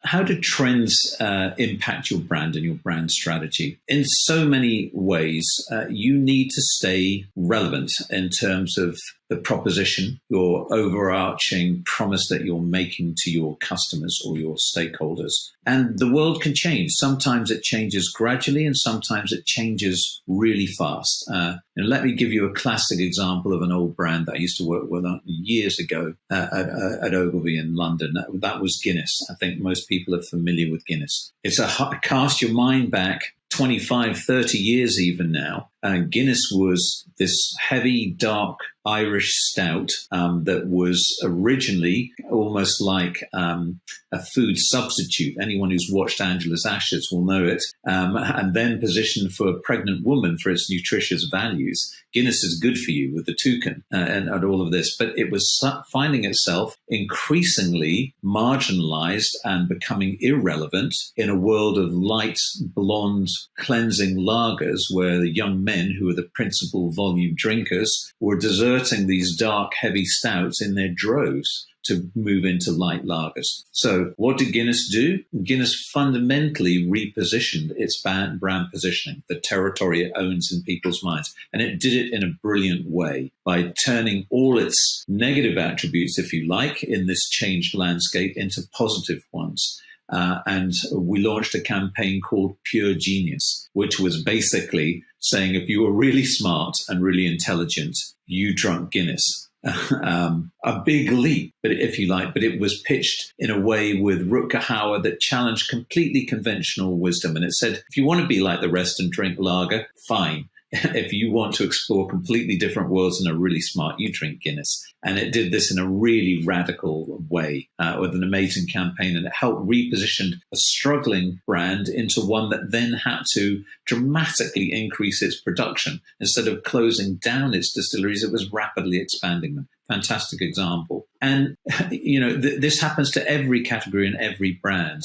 how do trends impact your brand and your brand strategy? In so many ways, you need to stay relevant in terms of the proposition, your overarching promise that you're making to your customers or your stakeholders. And the world can change. Sometimes it changes gradually and sometimes it changes really fast. Let me give you a classic example of an old brand that I used to work with years ago at Ogilvy in London. That was Guinness. I think most people are familiar with Guinness. It's cast your mind back 25, 30 years even now. Guinness was this heavy, dark Irish stout that was originally almost like a food substitute. Anyone who's watched Angela's Ashes will know it. And then positioned for a pregnant woman for its nutritious values. Guinness is good for you with the toucan and all of this. But it was finding itself increasingly marginalized and becoming irrelevant in a world of light, blonde, cleansing lagers where the young men who were the principal volume drinkers were deserting these dark, heavy stouts in their droves to move into light lagers. So what did Guinness do? Guinness fundamentally repositioned its brand positioning, the territory it owns in people's minds. And it did it in a brilliant way by turning all its negative attributes, if you like, in this changed landscape into positive ones. And we launched a campaign called Pure Genius, which was basically saying if you were really smart and really intelligent, you drunk Guinness. A big leap, but if you like, but it was pitched in a way with Rutger Hauer that challenged completely conventional wisdom. And it said, if you want to be like the rest and drink lager, fine. If you want to explore completely different worlds and are really smart, you drink Guinness. And it did this in a really radical way with an amazing campaign. And it helped reposition a struggling brand into one that then had to dramatically increase its production. Instead of closing down its distilleries, it was rapidly expanding them. Fantastic example. And, this happens to every category and every brand.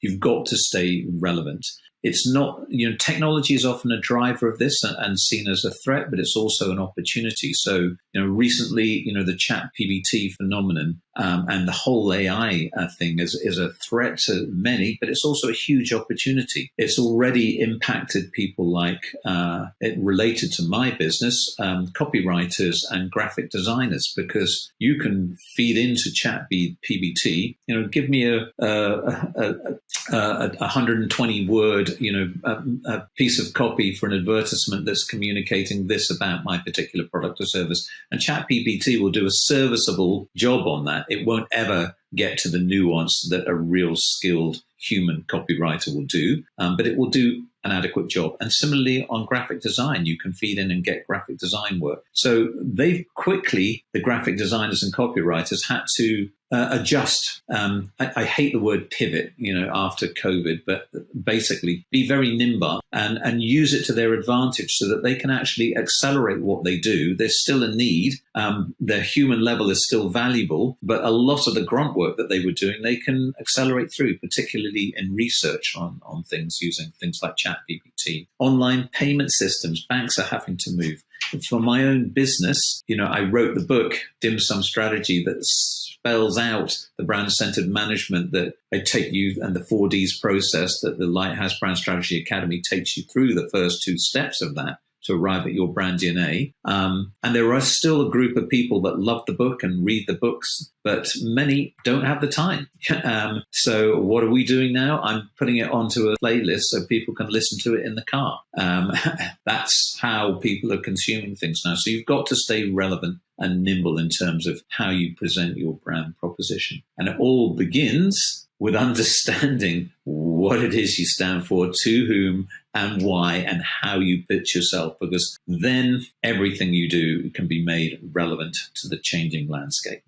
You've got to stay relevant. It's not, technology is often a driver of this and seen as a threat, but it's also an opportunity. So, recently, the chat PBT phenomenon and the whole AI thing is a threat to many, but it's also a huge opportunity. It's already impacted people like it related to my business, copywriters and graphic designers, because you can feed into chat PBT, give me a 120 word, a piece of copy for an advertisement that's communicating this about my particular product or service. And ChatGPT will do a serviceable job on that. It won't ever get to the nuance that a real skilled human copywriter will do, but it will do an adequate job. And similarly on graphic design, you can feed in and get graphic design work. So the graphic designers and copywriters had to adjust. I hate the word pivot, after COVID, but basically be very nimble and use it to their advantage so that they can actually accelerate what they do. There's still a need. Their human level is still valuable, but a lot of the grunt work that they were doing, they can accelerate through, particularly in research on things using things like ChatGPT. Online payment systems, banks are having to move. For my own business, I wrote the book, Dim Sum Strategy, that spells out the brand-centered management that I take you and the 4Ds process that the Lighthouse Brand Strategy Academy takes you through the first two steps of that to arrive at your brand DNA. And there are still a group of people that love the book and read the books, but many don't have the time. So what are we doing now? I'm putting it onto a playlist so people can listen to it in the car. That's how people are consuming things now. So you've got to stay relevant and nimble in terms of how you present your brand proposition. And it all begins with understanding what it is you stand for, to whom and why, and how you pitch yourself, because then everything you do can be made relevant to the changing landscape.